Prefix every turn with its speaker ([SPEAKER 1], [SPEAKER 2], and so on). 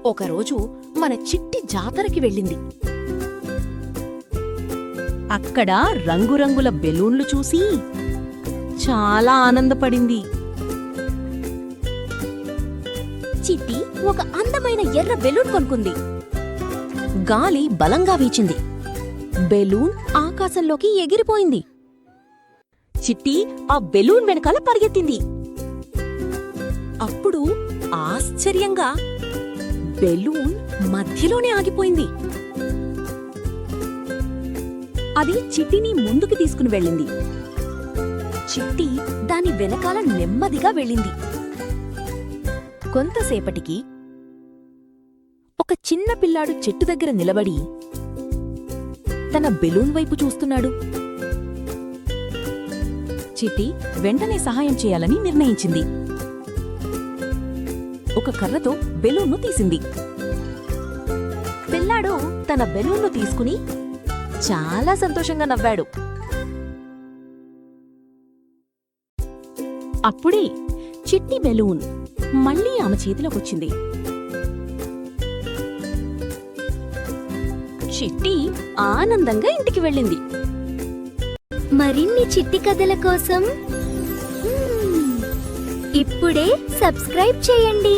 [SPEAKER 1] ఒకరోజు మన చిట్టి జాతరకి వెళ్ళింది. అక్కడ రంగురంగుల బెలూన్లు చూసి చాలా ఆనందపడింది.
[SPEAKER 2] చిట్టి ఒక అందమైన ఎర్ర బెలూన్ కొనుక్కుంది. గాలి బలంగా వీచింది. బెలూన్ ఆకాశంలోకి ఎగిరిపోయింది. చిట్టి ఆ బెలూన్ వెనకాల పరిగెత్తింది. అప్పుడు ఆశ్చర్యంగా బెలూన్ మధ్యలోనే ఆగిపోయింది. అది చిట్టిని ముందుకు తీసుకుని వెళ్ళింది. చిట్టి దాని వెనకాల నెమ్మదిగా వెళ్ళింది. కొంతసేపటికి ఒక చిన్న పిల్లాడు చెట్టు దగ్గర నిలబడి తన బెలూన్ వైపు చూస్తున్నాడు. చిట్టి వెంటనే సహాయం చేయాలని నిర్ణయించింది. ఒక కర్రతో బెలూన్ను తీసింది. పిల్లాడు తన బెలూన్ను తీసుకుని చాలా సంతోషంగా నవ్వాడు. అప్పుడే చిట్టి బెలూన్ మళ్లీ ఆమె చేతిలోకొచ్చింది. చిట్టి ఆనందంగా ఇంటికి వెళ్ళింది.
[SPEAKER 3] మరిన్ని చిట్టి కథల కోసం ఇప్పుడే సబ్స్క్రైబ్ చేయండి.